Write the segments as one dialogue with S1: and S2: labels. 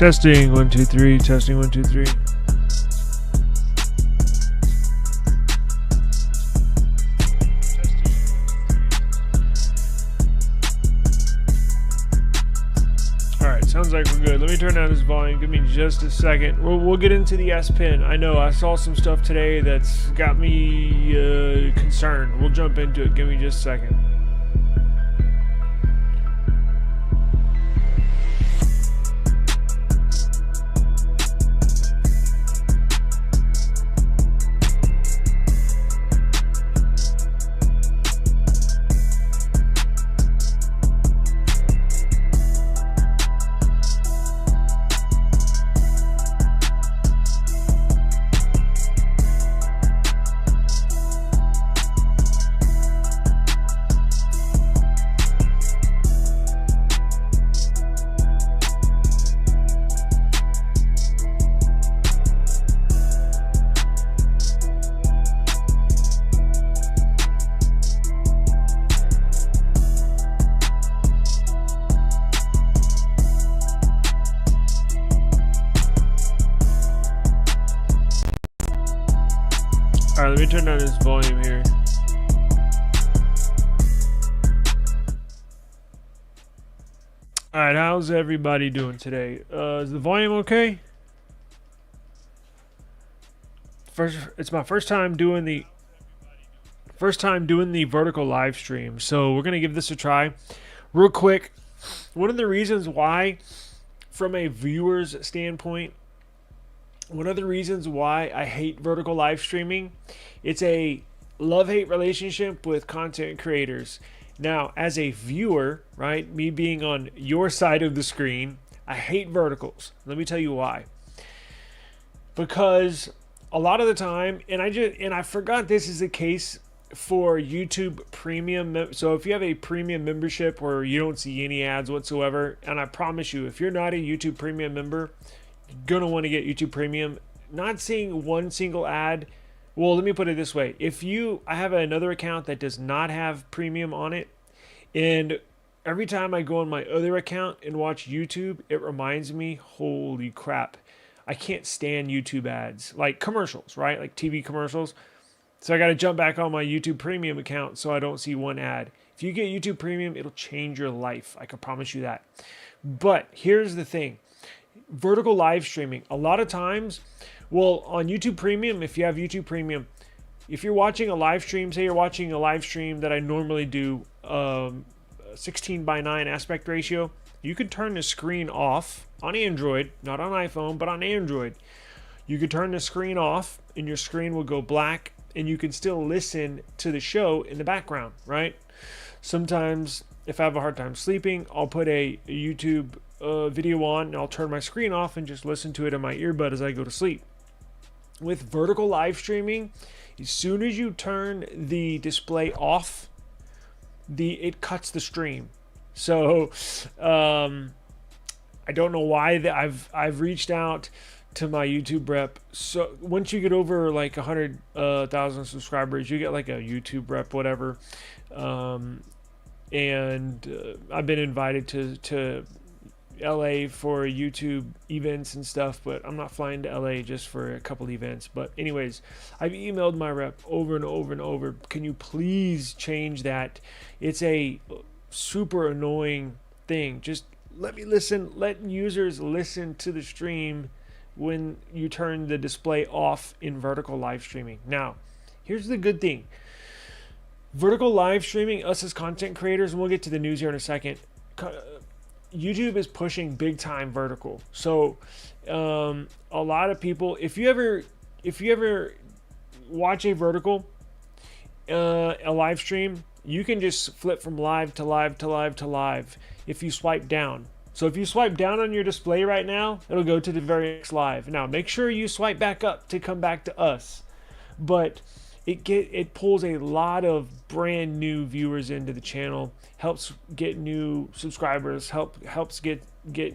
S1: Testing 1 2 3. Testing 1 2 3. Alright, sounds like we're good. Let me turn down this volume. Give me just a second. We'll get into the S Pen. I know I saw some stuff today that's got me concerned. We'll jump into it. Give me just a second. Alright, let me turn down this volume here. Alright, how's everybody doing today? Is the volume okay? It's my first time doing the vertical live stream, so we're gonna give this a try. Real quick, one of the reasons why, from a viewer's standpoint, one of the reasons why I hate vertical live streaming, it's a love-hate relationship with content creators. Now, as a viewer, right, me being on your side of the screen, I hate verticals. Let me tell you why. Because a lot of the time, and I forgot this is the case for YouTube Premium. So if you have a Premium membership where you don't see any ads whatsoever, and I promise you, if you're not a YouTube Premium member, gonna want to get YouTube Premium. Not seeing one single ad. Well, let me put it this way. I have another account that does not have Premium on it, and every time I go on my other account and watch YouTube, it reminds me, holy crap, I can't stand YouTube ads, like commercials, right? Like TV commercials. So I got to jump back on my YouTube Premium account so I don't see one ad. If you get YouTube Premium, it'll change your life. I can promise you that. But here's the thing. Vertical live streaming, a lot of times, well, on YouTube Premium, if you have YouTube Premium, if you're watching a live stream, say you're watching a live stream that I normally do 16:9 aspect ratio, you can turn the screen off on Android, not on iPhone, but on Android. You can turn the screen off and your screen will go black and you can still listen to the show in the background, right? Sometimes if I have a hard time sleeping, I'll put a YouTube video on and I'll turn my screen off and just listen to it in my earbud as I go to sleep. With vertical live streaming, as soon as you turn the display off, it cuts the stream. So I don't know why I've reached out to my YouTube rep. So once you get over like 100,000 subscribers, you get like a YouTube rep, whatever. And I've been invited to LA for YouTube events and stuff, but I'm not flying to LA just for a couple events. But anyways, I've emailed my rep over and over and over. Can you please change that? It's a super annoying thing. Just let users listen to the stream when you turn the display off in vertical live streaming. Now, here's the good thing. Vertical live streaming, us as content creators, and we'll get to the news here in a second, YouTube is pushing big time vertical. So a lot of people, if you ever watch a vertical, a live stream, you can just flip from live to live to live to live if you swipe down. So if you swipe down on your display right now, it'll go to the very next live. Now make sure you swipe back up to come back to us. But it pulls a lot of brand new viewers into the channel, helps get new subscribers, helps get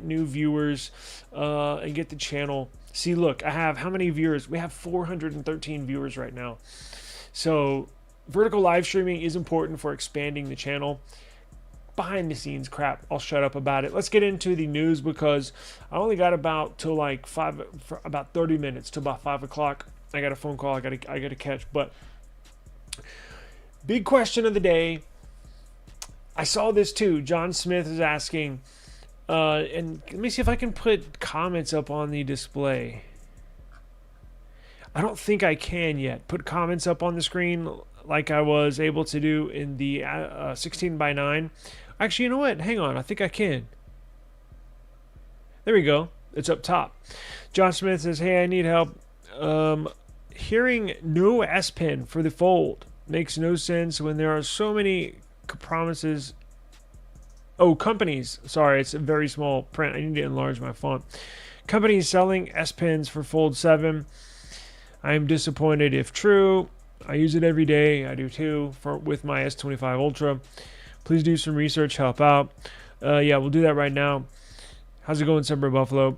S1: new viewers, and get the channel. See, look, I have how many viewers? We have 413 viewers right now. So vertical live streaming is important for expanding the channel. behind the scenes crap. I'll shut up about it. Let's get into the news because I only got about 30 minutes to about 5 o'clock. I got a phone call I gotta catch. But big question of the day. I saw this too. John Smith is asking, and let me see if I can put comments up on the display. I don't think I can yet put comments up on the screen like I was able to do in the 16:9. Actually, you know what? Hang on. I think I can. There we go. It's up top. John Smith says, hey, I need help. Hearing no S Pen for the Fold makes no sense when there are so many promises. Oh, companies. Sorry, it's a very small print. I need to enlarge my font. Companies selling S Pens for Fold 7. I am disappointed if true. I use it every day. I do too with my S25 Ultra. Please do some research, help out. Yeah, we'll do that right now. How's it going, Summer Buffalo?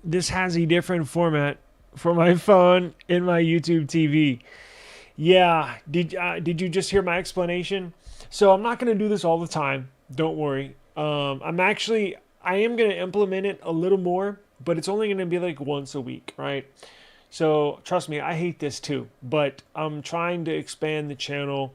S1: This has a different format for my phone and my YouTube TV. Yeah, did you just hear my explanation? So I'm not going to do this all the time. Don't worry. I am going to implement it a little more, but it's only going to be like once a week, right? So trust me, I hate this too, but I'm trying to expand the channel,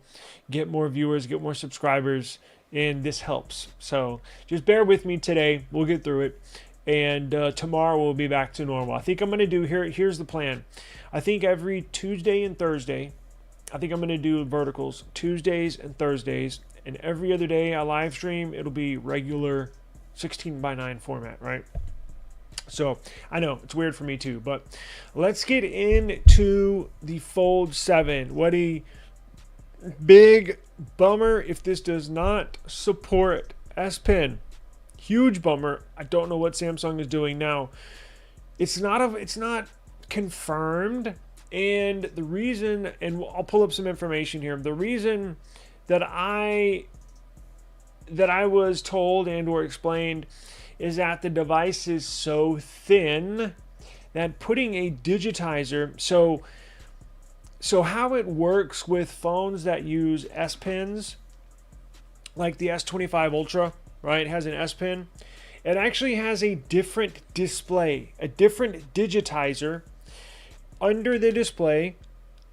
S1: get more viewers, get more subscribers, and this helps. So just bear with me today. We'll get through it. And tomorrow we'll be back to normal. I think I'm going to do, here's the plan. I think every Tuesday and Thursday, I think I'm going to do verticals Tuesdays and Thursdays. And every other day I live stream, it'll be regular 16:9 format, right? So I know it's weird for me too, but let's get into the Fold 7. What a big bummer if this does not support S Pen. Huge bummer. I don't know what Samsung is doing now. It's not confirmed, and the reason, and I'll pull up some information here. The reason that I was told and or explained is that the device is so thin that putting a digitizer, so how it works with phones that use S Pens, like the S25 Ultra, right? It has an S Pen. It actually has a different display, a different digitizer under the display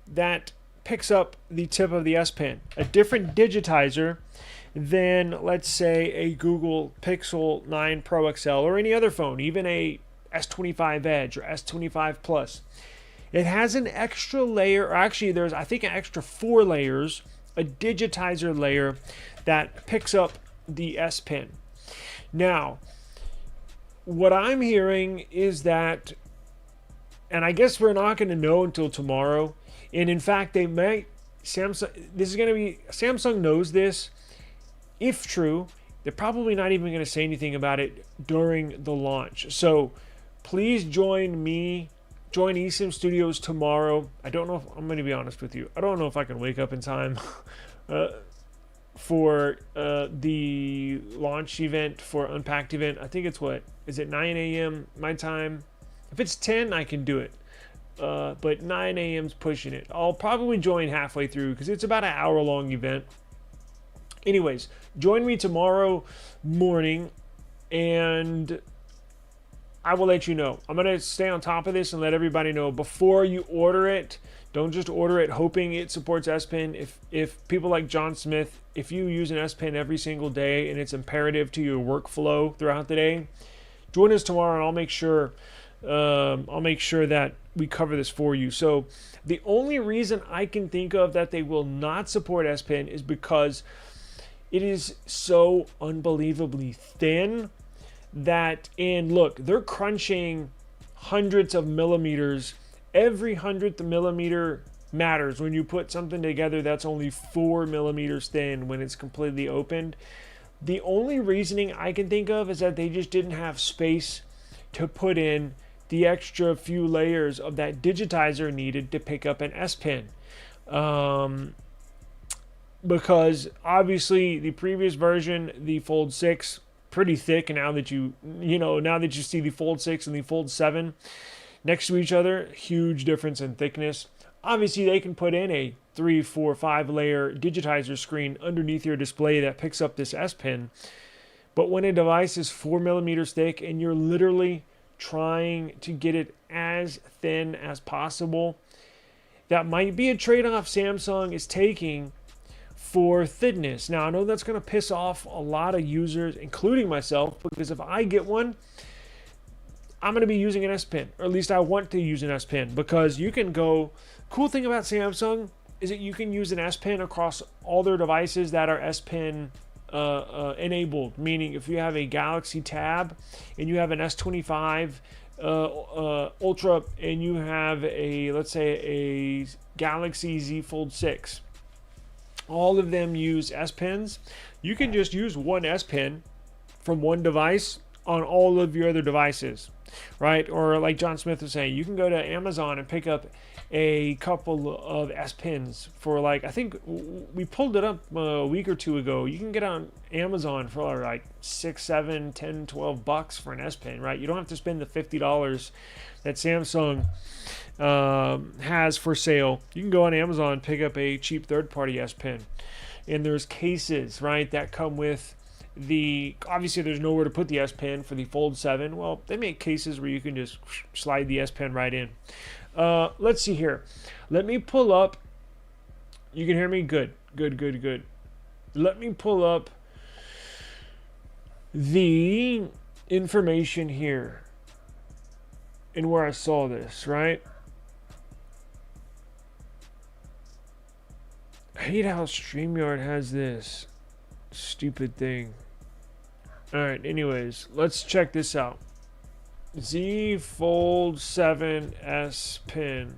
S1: that picks up the tip of the S Pen. A different digitizer than, let's say, a Google Pixel 9 Pro XL or any other phone, even a S25 Edge or S25 Plus. It has an extra layer, or actually there's, I think, an extra 4 layers, a digitizer layer that picks up the S Pen. Now, what I'm hearing is that, and I guess we're not going to know until tomorrow, and in fact, they might, Samsung knows this. If true, they're probably not even going to say anything about it during the launch. So please join eSIMstudios tomorrow. I don't know if, I'm going to be honest with you, I don't know if I can wake up in time for the launch event, for Unpacked event. I think it's, what is it, 9 a.m. my time? If it's 10, I can do it. But 9 a.m.'s pushing it. I'll probably join halfway through because it's about an hour-long event. Anyways, join me tomorrow morning, and I will let you know. I'm going to stay on top of this and let everybody know before you order it. Don't just order it hoping it supports S Pen. If people like John Smith, if you use an S Pen every single day and it's imperative to your workflow throughout the day, join us tomorrow and I'll make sure that we cover this for you. So the only reason I can think of that they will not support S Pen is because it is so unbelievably thin that, and look, they're crunching hundreds of millimeters. Every 100th millimeter matters when you put something together that's only 4 millimeters thin when it's completely opened. The only reasoning I can think of is that they just didn't have space to put in the extra few layers of that digitizer needed to pick up an S Pen. Because obviously the previous version, the Fold 6, pretty thick, and now that you see the Fold 6 and the Fold 7 next to each other, huge difference in thickness. Obviously, they can put in a 3, 4, 5 layer digitizer screen underneath your display that picks up this S Pen. But when a device is 4 millimeters thick and you're literally trying to get it as thin as possible, that might be a trade-off Samsung is taking for thickness. Now, I know that's going to piss off a lot of users, including myself, because if I get one, I'm going to be using an S Pen, or at least I want to use an S Pen, because you can go. Cool thing about Samsung is that you can use an S Pen across all their devices that are S Pen enabled. Meaning, if you have a Galaxy Tab and you have an S25 Ultra and you have a, let's say, a Galaxy Z Fold 6. All of them use S Pens. You can just use one S Pen from one device on all of your other devices, right? Or like John Smith was saying, you can go to Amazon and pick up a couple of S Pens for, like, I think we pulled it up a week or two ago. You can get on Amazon for like $6, $7, $10, $12 for an S Pen, right? You don't have to spend the $50 that Samsung has for sale. You can go on Amazon and pick up a cheap third-party S Pen, and there's cases, right, that come with the, obviously there's nowhere to put the S Pen for the Fold 7. Well, they make cases where you can just slide the S Pen right in. Let's see here. Let me pull up. You can hear me? Good. Let me pull up the information here and where I saw this, right? I hate how StreamYard has this stupid thing. Alright, anyways, let's check this out. Z Fold 7 S Pen.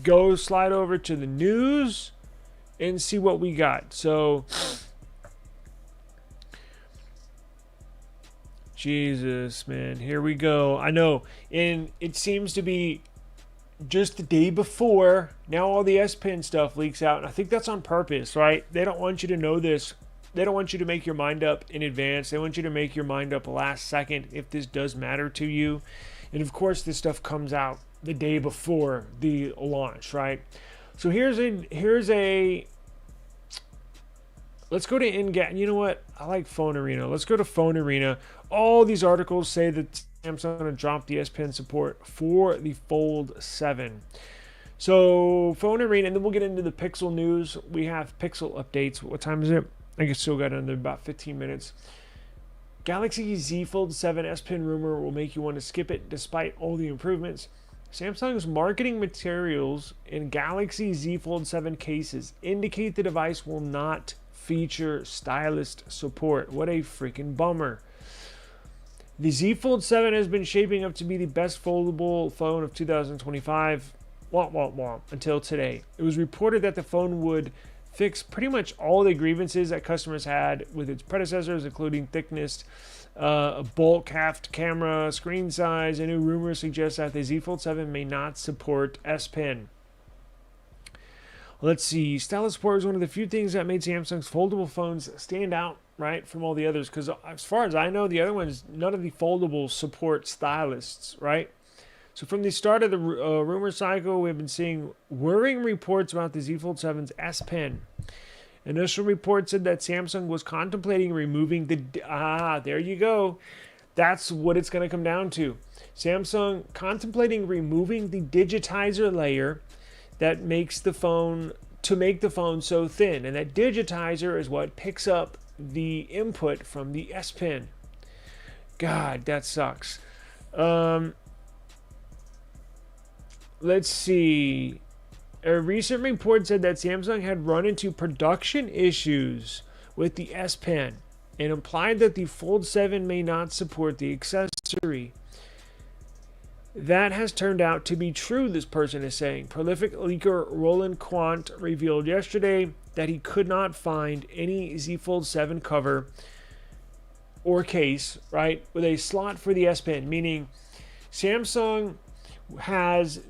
S1: Go slide over to the news and see what we got. So, Jesus, man, here we go. I know, and it seems to be just the day before. Now all the S Pen stuff leaks out, and I think that's on purpose, right? They don't want you to know this. They don't want you to make your mind up in advance. They want you to make your mind up last second if this does matter to you. And of course, this stuff comes out the day before the launch, right? So here's a let's go to Engadget. You know what? I like Phone Arena. Let's go to Phone Arena. All these articles say that Samsung going to drop the S Pen support for the Fold 7. So Phone Arena, and then we'll get into the Pixel news. We have Pixel updates. What time is it? I guess still got under about 15 minutes. Galaxy Z Fold 7 S Pen rumor will make you want to skip it despite all the improvements. Samsung's marketing materials in Galaxy Z Fold 7 cases indicate the device will not feature stylus support. What a freaking bummer. The Z Fold 7 has been shaping up to be the best foldable phone of 2025. Until today. It was reported that the phone would fix pretty much all the grievances that customers had with its predecessors, including thickness, bulk, half camera, screen size. A new rumor suggests that the Z Fold 7 may not support S Pen. Let's see. Stylus support is one of the few things that made Samsung's foldable phones stand out, right, from all the others. Because as far as I know, the other ones, none of the foldables support styluses, right? So from the start of the rumor cycle, we've been seeing worrying reports about the Z Fold 7's S Pen. Initial reports said that Samsung was contemplating removing the... there you go. That's what it's going to come down to. Samsung contemplating removing the digitizer layer that makes the phone... to make the phone so thin. And that digitizer is what picks up the input from the S Pen. God, that sucks. Let's see. A recent report said that Samsung had run into production issues with the S Pen and implied that the Fold 7 may not support the accessory. That has turned out to be true, this person is saying. Prolific leaker Roland Quant revealed yesterday that he could not find any Z Fold 7 cover or case, right, with a slot for the S Pen, meaning Samsung has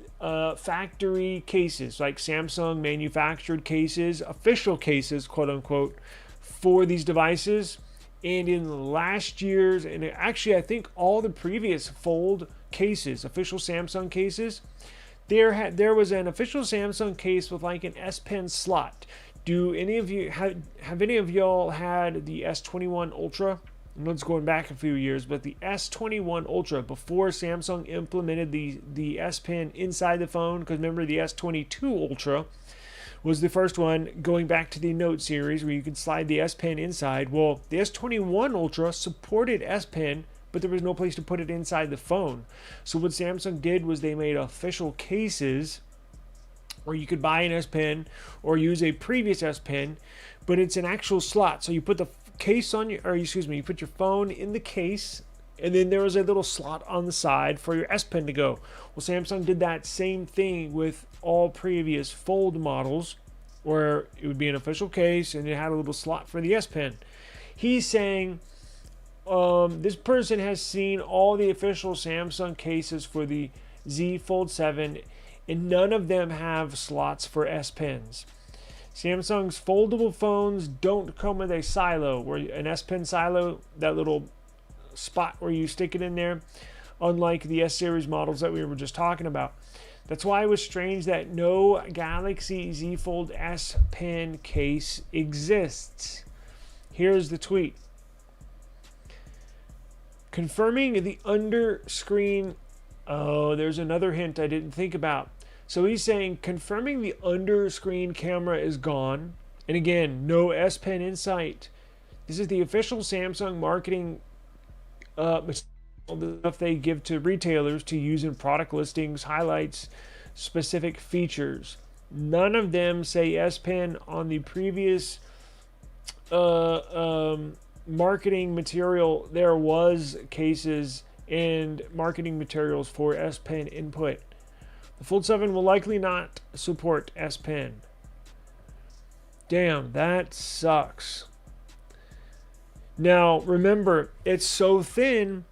S1: factory cases, like Samsung manufactured cases, official cases, quote unquote, for these devices. And in last year's, and actually I think all the previous Fold cases, official Samsung cases, there was an official Samsung case with like an S Pen slot. Do any of you have any of y'all had the S21 Ultra? I know it's going back a few years, but the S21 Ultra, before Samsung implemented the S Pen inside the phone, because remember the S22 Ultra was the first one, going back to the Note series where you could slide the S Pen inside. Well, the S21 Ultra supported S Pen, but there was no place to put it inside the phone. So what Samsung did was they made official cases where you could buy an S Pen or use a previous S Pen, but it's an actual slot. So you put the case on your, or excuse me, you put your phone in the case, and then there was a little slot on the side for your S Pen to go. Well, Samsung did that same thing with all previous Fold models, where it would be an official case and it had a little slot for the S Pen. He's saying this person has seen all the official Samsung cases for the Z Fold 7, and none of them have slots for S Pens. Samsung's foldable phones don't come with a silo, where an S Pen silo, that little spot where you stick it in there, unlike the S series models that we were just talking about. That's why it was strange that no Galaxy Z Fold S Pen case exists. Here's the tweet. Confirming the under screen. Oh, there's another hint I didn't think about. So he's saying confirming the under screen camera is gone. And again, no S Pen in sight. This is the official Samsung marketing the stuff they give to retailers to use in product listings, highlights specific features. None of them say S Pen on the previous marketing material. There was cases and marketing materials for S Pen input. The Fold 7 will likely not support S Pen. Damn, that sucks. Now, remember, it's so thin,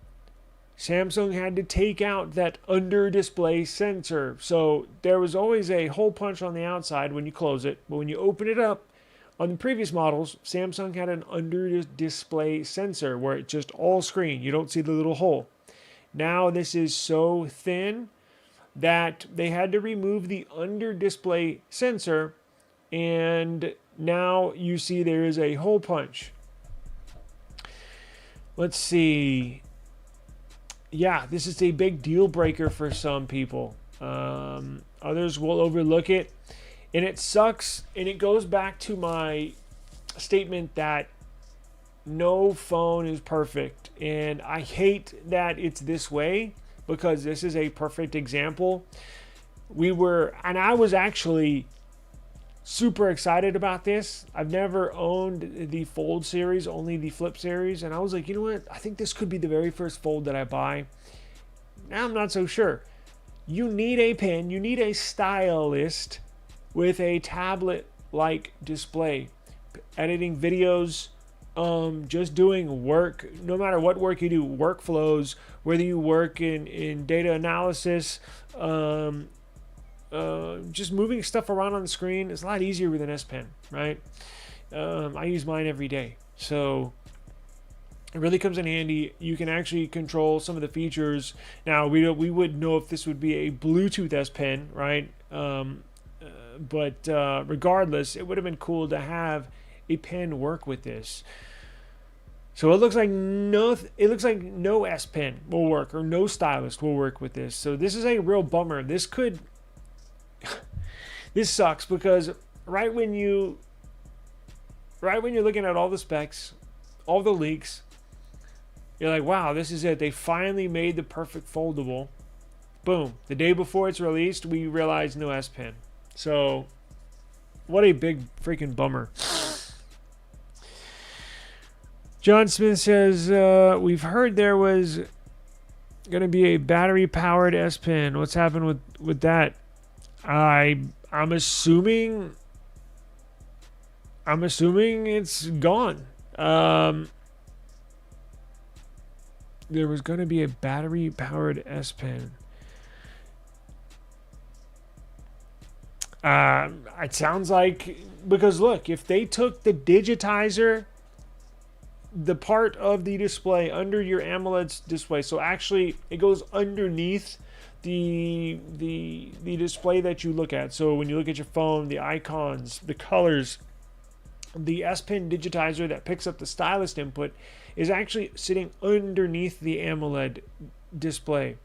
S1: Samsung had to take out that under-display sensor. So there was always a hole punch on the outside when you close it, but when you open it up, on the previous models, Samsung had an under-display sensor where it's just all screen. You don't see the little hole. Now this is so thin that they had to remove the under-display sensor, and now you see there is a hole punch. Let's see. Yeah, this is a big deal breaker for some people. Others will overlook it. And it sucks. And it goes back to my statement that no phone is perfect. And I hate that it's this way, because this is a perfect example. I was actually super excited about this. I've never owned the Fold series, only the Flip series. And I was like, you know what? I think this could be the very first Fold that I buy. Now I'm not so sure. You need a pen. You need a stylist with a tablet-like display. Editing videos, just doing work, no matter what work you do, workflows, whether you work in data analysis, just moving stuff around on the screen is a lot easier with an S Pen, right? I use mine every day, so it really comes in handy. You can actually control some of the features. Now we wouldn't know if this would be a Bluetooth S Pen, right? But regardless, it would have been cool to have a pen work with this. So it looks like no S Pen will work, or no stylist will work with this. So this is a real bummer. This sucks, because right when you're looking at all the specs, all the leaks, you're like, wow, this is it. They finally made the perfect foldable. Boom. The day before it's released, we realized no S Pen. So what a big freaking bummer. John Smith says, we've heard there was going to be a battery-powered S Pen. What's happened with that? I'm assuming it's gone. There was going to be a battery-powered S Pen. It sounds like, because look, if they took the digitizer the part of the display under your AMOLED display. So actually, it goes underneath the display that you look at. So when you look at your phone, the icons, the colors, the S Pen digitizer that picks up the stylus input is actually sitting underneath the AMOLED display.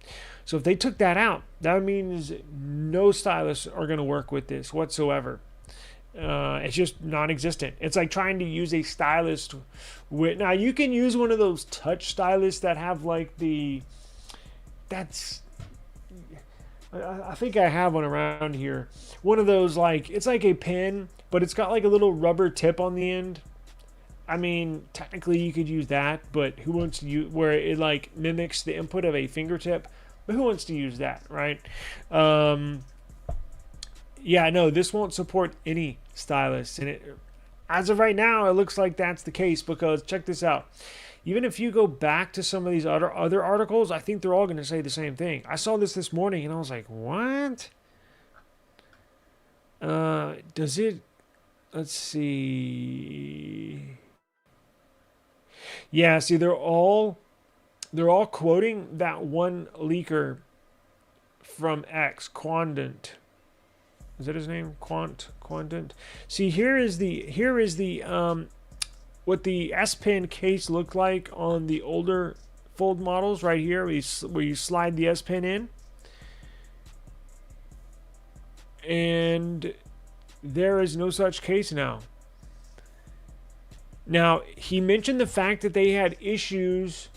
S1: So if they took that out, that means no stylus are going to work with this whatsoever. It's just non-existent. It's like trying to use a stylus with, now you can use one of those touch stylus that have like I think I have one around here. One of those, like, it's like a pen, but it's got like a little rubber tip on the end. I mean, technically you could use that, but who wants to use, where it like mimics the input of a fingertip, but who wants to use that, right? Yeah, no, this won't support any stylus, and as of right now, it looks like that's the case, because check this out. Even if you go back to some of these other articles, I think they're all going to say the same thing. I saw this morning, and I was like, what? Does it? Let's see. Yeah, see, they're all quoting that one leaker from X, Quandant. Is that his name? Quandant. See, here is the what the S Pen case looked like on the older Fold models right here, where you slide the S Pen in. And there is no such case now. Now, he mentioned the fact that they had issues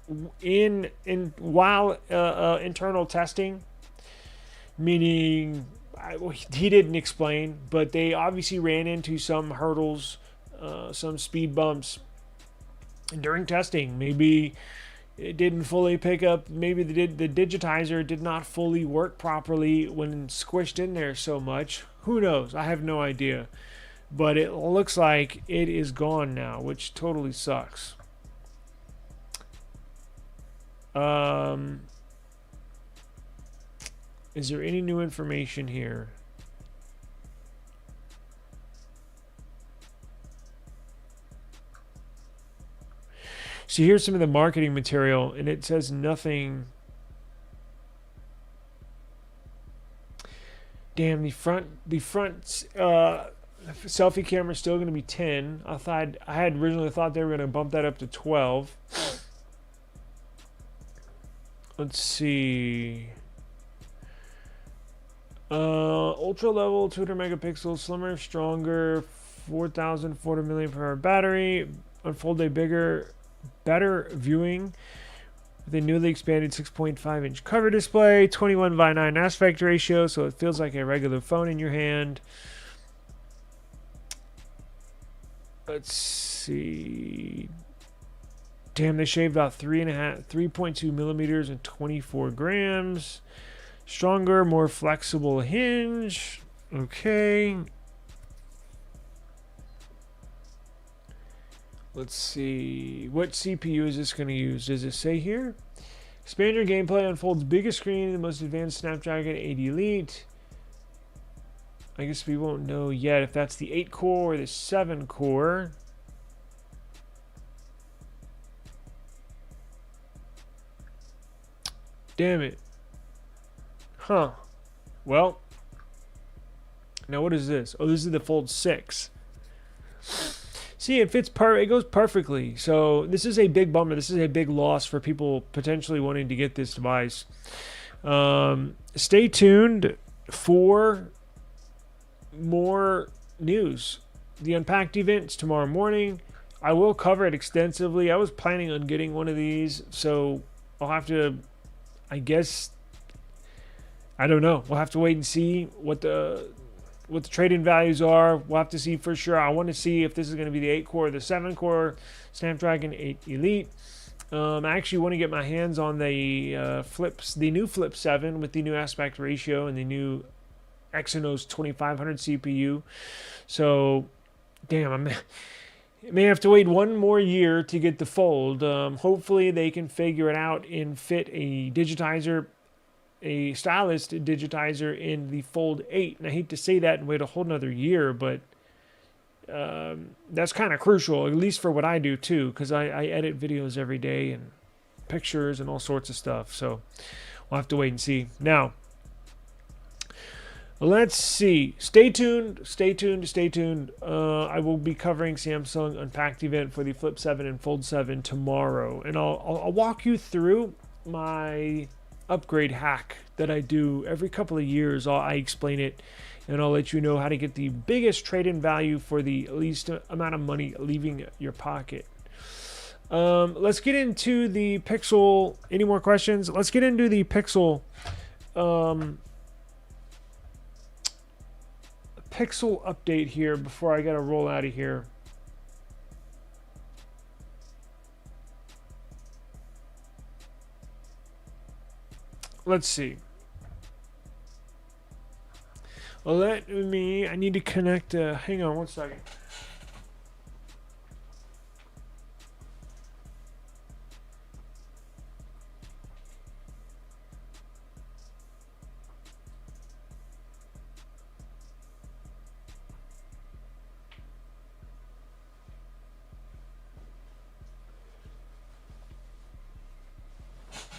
S1: while internal testing, meaning he didn't explain, but they obviously ran into some hurdles, some speed bumps during testing. Maybe it didn't fully pick up. Maybe the digitizer did not fully work properly when squished in there so much. Who knows? I have no idea. But it looks like it is gone now, which totally sucks. Is there any new information here? So here's some of the marketing material, and it says nothing. Damn, the front selfie camera is still going to be 10. I had originally thought they were going to bump that up to 12. Let's see. Ultra level, 200 megapixels, slimmer, stronger, 4,400 milliampere battery, unfold a better viewing with a newly expanded 6.5 inch cover display, 21:9 aspect ratio, so it feels like a regular phone in your hand. Let's see. Damn, they shaved out 3.2 millimeters and 24 grams. Stronger, more flexible hinge. Okay. Let's see. What CPU is this going to use? Does it say here? Expand your gameplay, unfolds biggest screen, the most advanced Snapdragon 8 Elite. I guess we won't know yet if that's the 8 core or the 7 core. Damn it. Huh. Well. Now what is this? Oh, this is the Fold 6. See, it fits it goes perfectly. So this is a big bummer. This is a big loss for people potentially wanting to get this device. Stay tuned for more news. The Unpacked event's tomorrow morning. I will cover it extensively. I was planning on getting one of these, so I'll have to, I guess, I don't know. We'll have to wait and see what the trade-in values are. We'll have to see for sure. I want to see if this is going to be the 8 core or the 7 core Snapdragon 8 Elite. I actually want to get my hands on the new Flip 7 with the new aspect ratio and the new Exynos 2500 CPU. So, damn, I may have to wait one more year to get the Fold. Hopefully they can figure it out and fit a stylus digitizer in the Fold 8. And I hate to say that and wait a whole nother year, but that's kind of crucial, at least for what I do too, because I edit videos every day and pictures and all sorts of stuff. So we'll have to wait and see. Now, let's see. Stay tuned. Stay tuned. Stay tuned. I will be covering Samsung Unpacked event for the Flip 7 and Fold 7 tomorrow, and I'll walk you through my upgrade hack that I do every couple of years. I explain it, and I'll let you know how to get the biggest trade-in value for the least amount of money leaving your pocket. Let's get into the Pixel. Any more questions? Let's get into the Pixel. Pixel update here before I gotta roll out of here. Let's see. I need to connect. Hang on one second.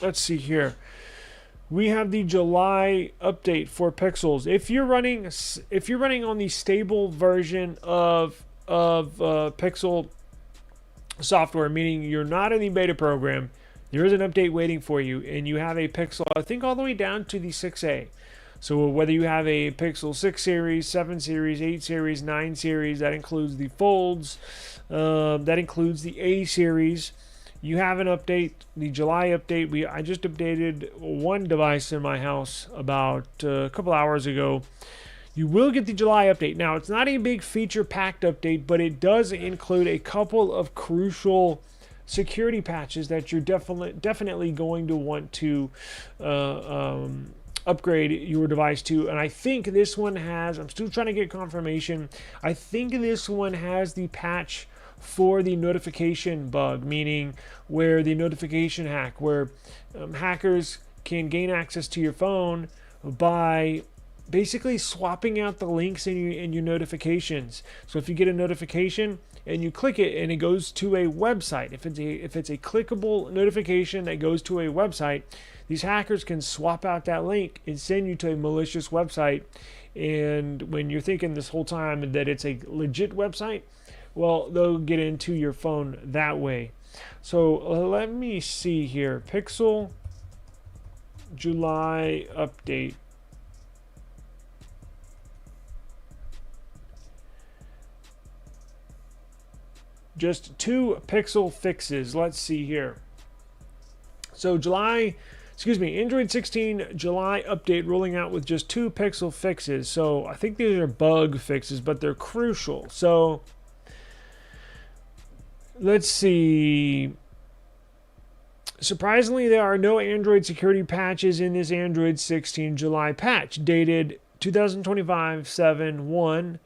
S1: Let's see here. We have the July update for Pixels. If you're running on the stable version of Pixel software, meaning you're not in the beta program, there is an update waiting for you, and you have a Pixel, I think, all the way down to the 6A. So whether you have a Pixel 6 series, 7 series, 8 series, 9 series, that includes the Folds, that includes the A series. You have an update, the July update. I just updated one device in my house about a couple hours ago. You will get the July update. Now, it's not a big feature-packed update, but it does include a couple of crucial security patches that you're definitely going to want to upgrade your device to. And I think this one has, I'm still trying to get confirmation, I think this one has the patch for the notification bug, meaning where the notification hack, where hackers can gain access to your phone by basically swapping out the links in your notifications. So if you get a notification and you click it and it goes to a website, if it's a clickable notification that goes to a website, these hackers can swap out that link and send you to a malicious website. And when you're thinking this whole time that it's a legit website, well, they'll get into your phone that way. So let me see here. Pixel July update. Just 2 Pixel fixes. Let's see here. So Android 16 July update rolling out with just 2 Pixel fixes. So I think these are bug fixes, but they're crucial. So let's see. Surprisingly, there are no Android security patches in this Android 16 July patch, dated 2025-7-1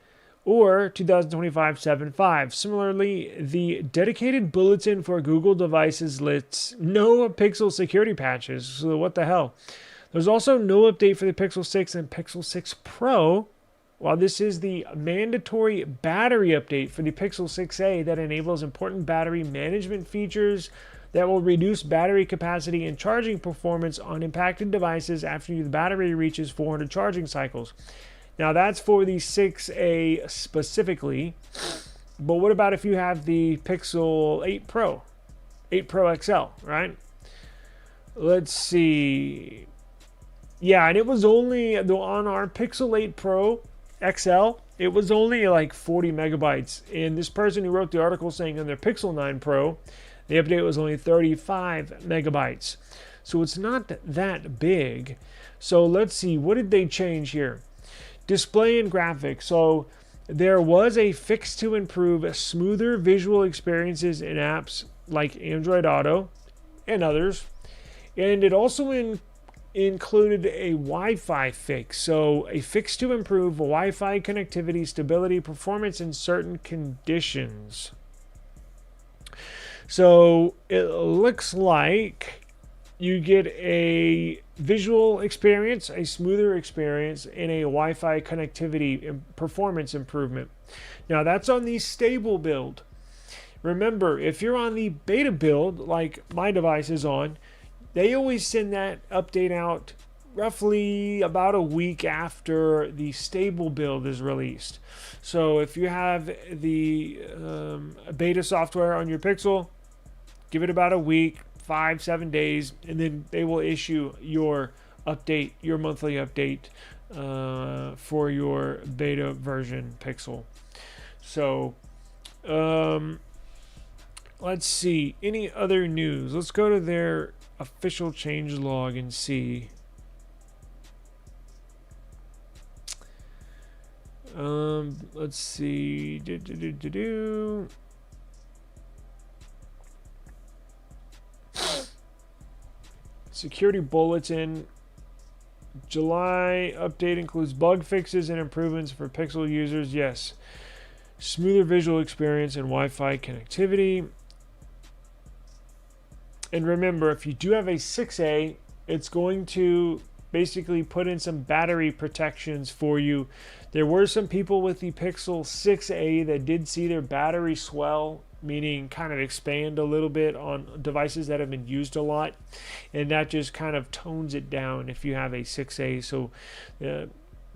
S1: or 2025-7-5. Similarly, the dedicated bulletin for Google devices lists no Pixel security patches. So what the hell? There's also no update for the Pixel 6 and Pixel 6 Pro. While this is the mandatory battery update for the Pixel 6a that enables important battery management features that will reduce battery capacity and charging performance on impacted devices after the battery reaches 400 charging cycles. Now that's for the 6a specifically, but what about if you have the Pixel 8 Pro, 8 Pro XL, right? Let's see. Yeah, and it was only on our Pixel 8 Pro XL, it was only like 40 megabytes. And this person who wrote the article saying on their Pixel 9 Pro, the update was only 35 megabytes. So it's not that big. So let's see, what did they change here? Display and graphics. So there was a fix to improve smoother visual experiences in apps like Android Auto and others. And it also included a Wi-Fi fix. So a fix to improve Wi-Fi connectivity, stability, performance in certain conditions. So it looks like you get a visual experience, a smoother experience, and a Wi-Fi connectivity and performance improvement. Now that's on the stable build. Remember, if you're on the beta build, like my device is on, they always send that update out roughly about a week after the stable build is released. So if you have the beta software on your Pixel, give it about a week, 5-7 days, and then they will issue your update, your monthly update for your beta version Pixel. So let's see, any other news? Let's go to their official change log and see. Let's see. Security bulletin. July update includes bug fixes and improvements for Pixel users. Yes. Smoother visual experience and Wi-Fi connectivity. And remember, if you do have a 6A, it's going to basically put in some battery protections for you. There were some people with the Pixel 6A that did see their battery swell, meaning kind of expand a little bit on devices that have been used a lot, and that just kind of tones it down if you have a 6A. So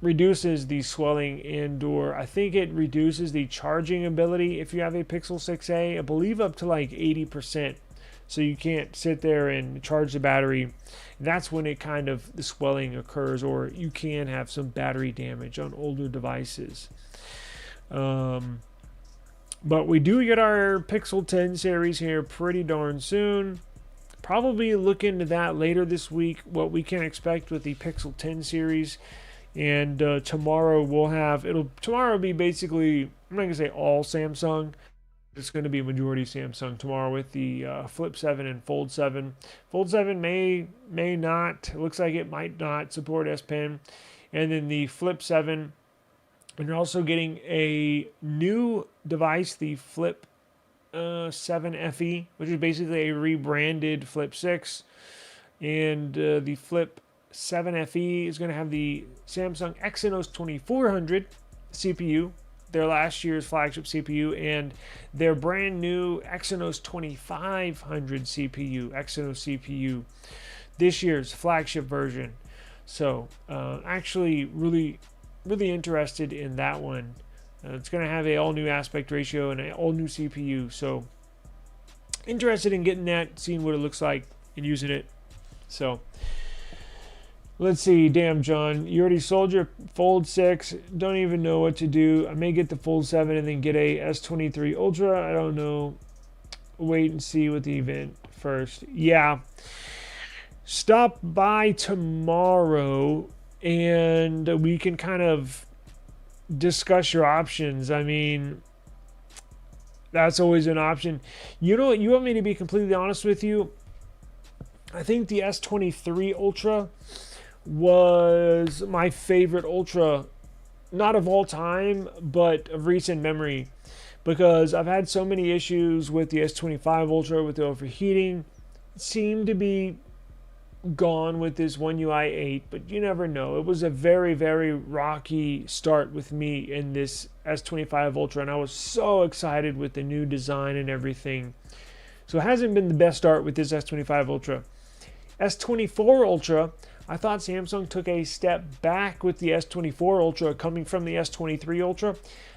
S1: reduces the swelling, and or I think it reduces the charging ability if you have a Pixel 6A, I believe up to like 80%. So you can't sit there and charge the battery. That's when it kind of, the swelling occurs, or you can have some battery damage on older devices. But we do get our Pixel 10 series here pretty darn soon. Probably look into that later this week, what we can expect with the Pixel 10 series. And tomorrow we'll have, tomorrow will be basically, I'm not going to say all Samsung. It's going to be majority Samsung tomorrow with the Flip 7 and Fold 7. Fold 7 may not. It looks like it might not support S Pen. And then the Flip 7. And you're also getting a new device, the Flip 7 FE, which is basically a rebranded Flip 6. And the Flip 7 FE is going to have the Samsung Exynos 2400 CPU, their last year's flagship CPU, and their brand new Exynos 2500 CPU, Exynos CPU, this year's flagship version. So actually really interested in that one. It's going to have a all new aspect ratio and an all new CPU. So interested in getting that, seeing what it looks like and using it. So let's see. Damn, John, you already sold your Fold 6. Don't even know what to do. I may get the Fold 7 and then get a S23 Ultra. I don't know. Wait and see with the event first. Yeah. Stop by tomorrow and we can kind of discuss your options. I mean, that's always an option. You know what? You want me to be completely honest with you? I think the S23 Ultra was my favorite Ultra, not of all time, but of recent memory, because I've had so many issues with the S25 Ultra with the overheating. It seemed to be gone with this One UI 8, but you never know. It was a very, very rocky start with me in this S25 Ultra, and I was so excited with the new design and everything. So it hasn't been the best start with this S25 Ultra. S24 Ultra, I thought Samsung took a step back with the S24 Ultra coming from the S23 Ultra.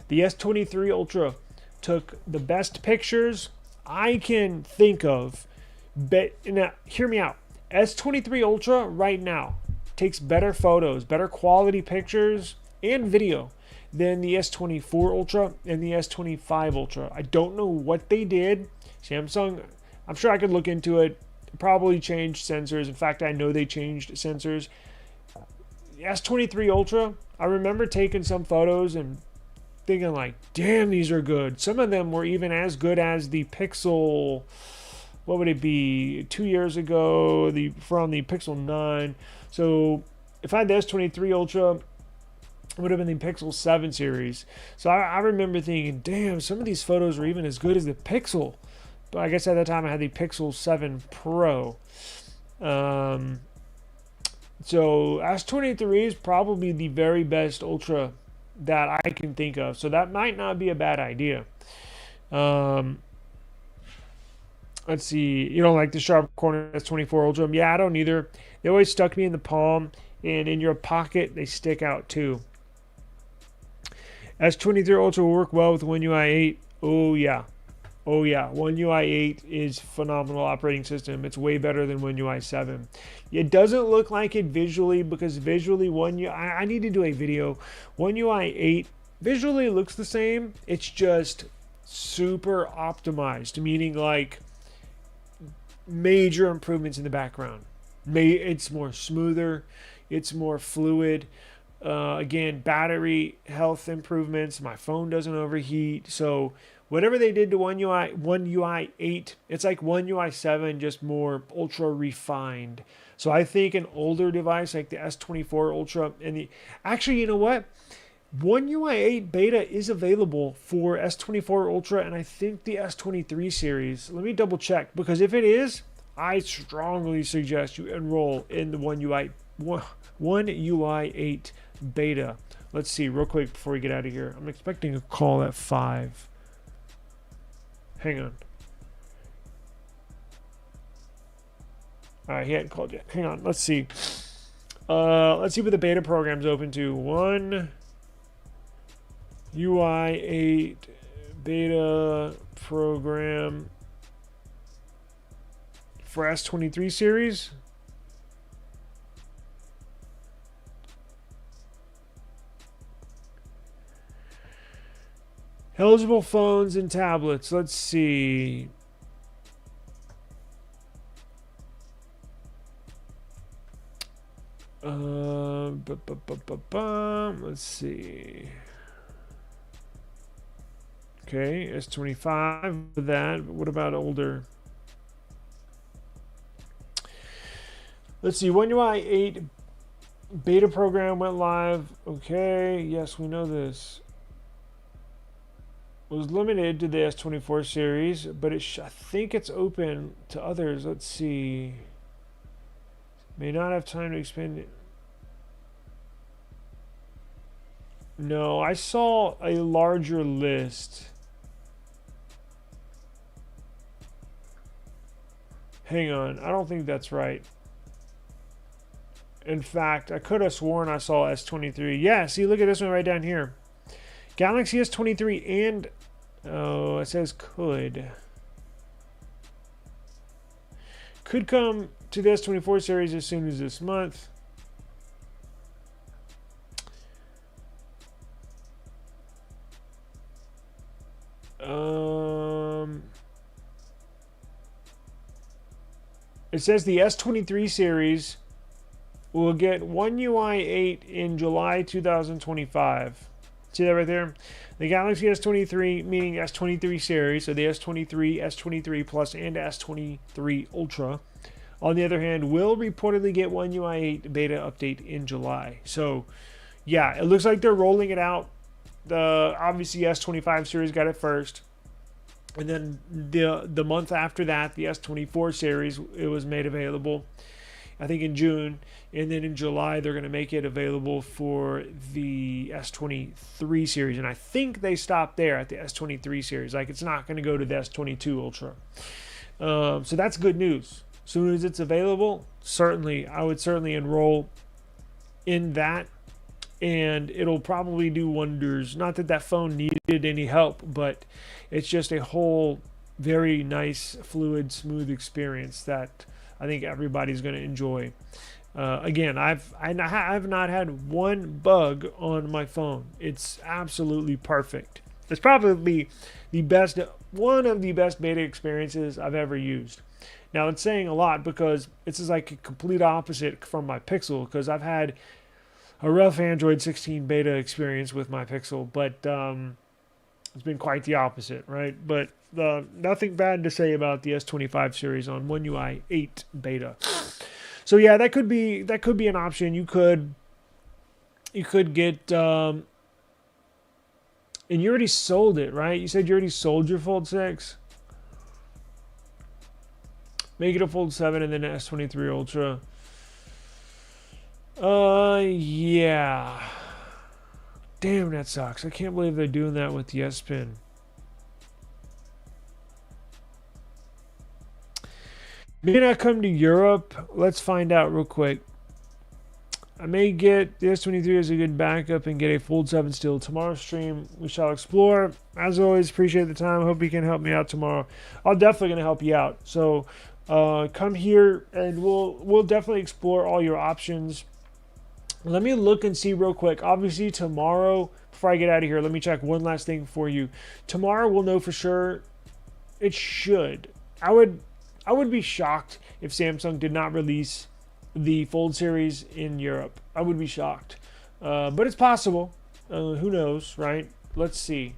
S1: The S23 Ultra took the best pictures I can think of. But now, hear me out. S23 Ultra right now takes better photos, better quality pictures and video than the S24 Ultra and the S25 Ultra. I don't know what they did. Samsung, I'm sure I could look into it. Probably changed sensors. In fact, I know they changed sensors. S23 Ultra, I remember taking some photos and thinking like, damn, these are good. Some of them were even as good as the Pixel, what would it be, 2 years ago, from the Pixel 9. So if I had the S23 Ultra, it would have been the Pixel 7 series. So I remember thinking, damn, some of these photos were even as good as the Pixel. But I guess at that time I had the Pixel 7 Pro. Um, so S23 is probably the very best Ultra that I can think of. So that might not be a bad idea. Um, let's see. You don't like the sharp corner S24 Ultra? Yeah, I don't either. They always stuck me in the palm, and in your pocket they stick out too. S23 Ultra will work well with One UI 8. Oh yeah. Oh yeah, One UI 8 is phenomenal operating system. It's way better than One UI 7. It doesn't look like it visually because visually I need to do a video. One UI 8 visually looks the same. It's just super optimized, meaning like major improvements in the background. It's more smoother. It's more fluid. Again, battery health improvements. My phone doesn't overheat. So whatever they did to One UI 8, it's like One UI 7, just more ultra refined. So I think an older device like the S24 Ultra actually, you know what? One UI 8 beta is available for S24 Ultra and I think the S23 series. Let me double check because if it is, I strongly suggest you enroll in the One UI 8 beta. Let's see real quick before we get out of here. I'm expecting a call at 5. Hang on. All right, he hadn't called yet. Hang on. Let's see. Let's see what the beta program's open to. One UI 8 beta program for S23 series. Eligible phones and tablets. Let's see. Let's see. Okay, S25 with that. What about older? Let's see. One UI 8 beta program went live. Okay, yes, we know this. Was limited to the S24 series, but I think it's open to others. Let's see. May not have time to expand it. No, I saw a larger list. Hang on, I don't think that's right. In fact, I could have sworn I saw S23. Yeah, see, look at this one right down here. Galaxy S23 and... Oh, it says could. Could come to the S24 series as soon as this month. It says the S23 series will get One UI 8 in July 2025. See that right there? The Galaxy S23, meaning S23 series, so the S23, S23 Plus, and S23 Ultra, on the other hand, will reportedly get One UI 8 beta update in July. So, yeah, it looks like they're rolling it out. Obviously, S25 series got it first. And then the month after that, the S24 series, it was made available, I think in June. And then in July, they're going to make it available for the S23 series. And I think they stopped there at the S23 series. Like, it's not going to go to the S22 Ultra. So that's good news. As soon as it's available, I would certainly enroll in that. And it'll probably do wonders. Not that that phone needed any help, but it's just a whole very nice, fluid, smooth experience that I think everybody's going to enjoy. Again, I've not had one bug on my phone. It's absolutely perfect. It's probably one of the best beta experiences I've ever used. Now, it's saying a lot because it's like a complete opposite from my Pixel, because I've had a rough Android 16 beta experience with my Pixel, but it's been quite the opposite, right? But nothing bad to say about the S25 series on One UI 8 beta. So yeah, that could be an option. You could get and you already sold it, right? You said you already sold your Fold 6. Make it a Fold 7 and then S23 Ultra. Yeah. Damn, that sucks. I can't believe they're doing that with the S Pen. May not come to Europe. Let's find out real quick. I may get the S23 as a good backup and get a Fold 7 still. Tomorrow's stream, we shall explore. As always, appreciate the time. Hope you can help me out tomorrow. I'm definitely going to help you out. So come here and we'll definitely explore all your options. Let me look and see real quick. Obviously, tomorrow, before I get out of here, let me check one last thing for you. Tomorrow, we'll know for sure. It should. I would be shocked if Samsung did not release the Fold series in Europe. I would be shocked. But it's possible. Who knows, right? Let's see.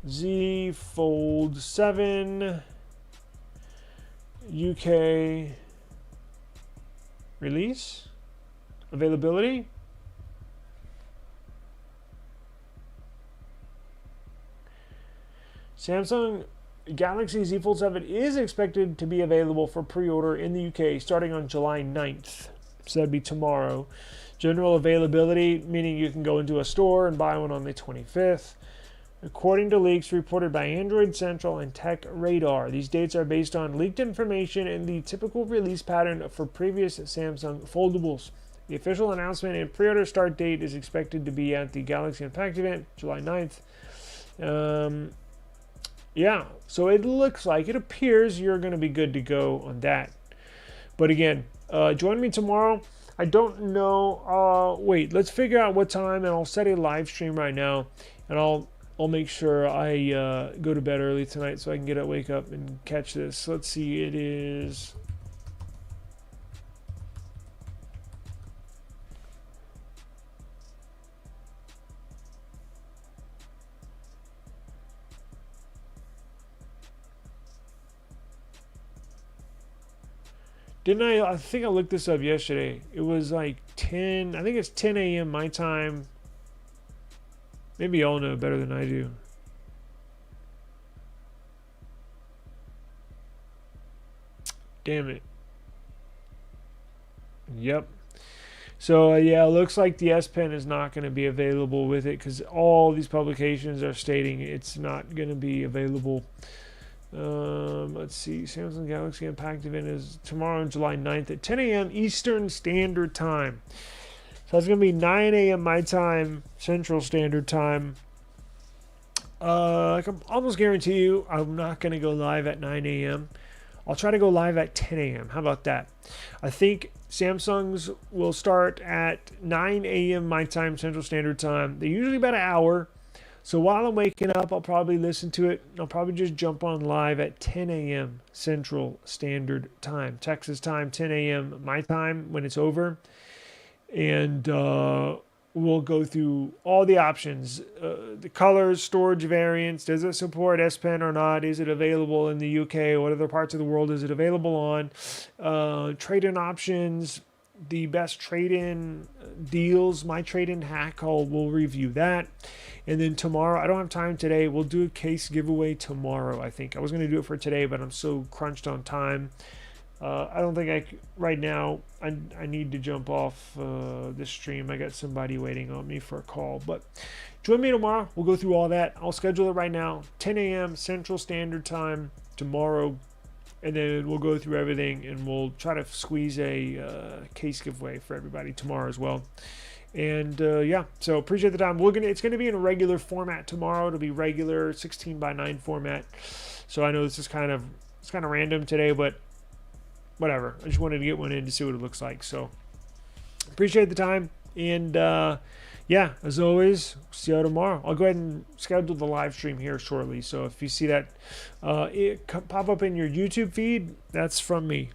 S1: Z Fold 7 UK release. Availability. Samsung Galaxy Z Fold 7 is expected to be available for pre-order in the UK starting on July 9th. So that'd be tomorrow. General availability, meaning you can go into a store and buy one on the 25th. According to leaks reported by Android Central and Tech Radar, these dates are based on leaked information and the typical release pattern for previous Samsung foldables. The official announcement and pre-order start date is expected to be at the Galaxy Unpacked event, July 9th. Yeah, so it looks like, it appears you're going to be good to go on that. But again, join me tomorrow. I don't know. Wait, let's figure out what time, and I'll set a live stream right now, and I'll make sure I go to bed early tonight so I can wake up and catch this. Let's see, it is... Didn't I think I looked this up yesterday. It was like 10, I think it's 10 a.m. my time. Maybe y'all know better than I do. Damn it. Yep. So yeah, it looks like the S Pen is not going to be available with it because all these publications are stating it's not going to be available. Let's see. Samsung Galaxy Unpacked event is tomorrow on July 9th at 10 a.m. Eastern Standard Time. So it's going to be 9 a.m. my time, Central Standard Time. I can almost guarantee you I'm not going to go live at 9 a.m. I'll try to go live at 10 a.m. How about that? I think Samsung's will start at 9 a.m. my time, Central Standard Time. They're usually about an hour. So while I'm waking up, I'll probably listen to it. I'll probably just jump on live at 10 a.m. Central Standard Time. Texas time, 10 a.m. my time when it's over. And we'll go through all the options. The colors, storage variants. Does it support S Pen or not? Is it available in the UK? What other parts of the world is it available on? Trade-in options. The best trade-in deals, my trade-in hack, we'll review that. And then tomorrow, I don't have time today, we'll do a case giveaway tomorrow, I think. I was going to do it for today, but I'm so crunched on time. I don't think right now, I need to jump off this stream. I got somebody waiting on me for a call. But join me tomorrow. We'll go through all that. I'll schedule it right now, 10 a.m. Central Standard Time tomorrow. And then we'll go through everything, and we'll try to squeeze a case giveaway for everybody tomorrow as well. And yeah, so appreciate the time. It's gonna be in a regular format tomorrow. It'll be regular 16:9 format. So I know it's kind of random today, but whatever. I just wanted to get one in to see what it looks like. So appreciate the time, and yeah, as always, see you tomorrow. I'll go ahead and schedule the live stream here shortly. So if you see that pop up in your YouTube feed, that's from me.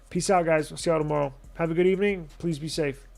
S1: Peace out, guys. I'll see you tomorrow. Have a good evening. Please be safe.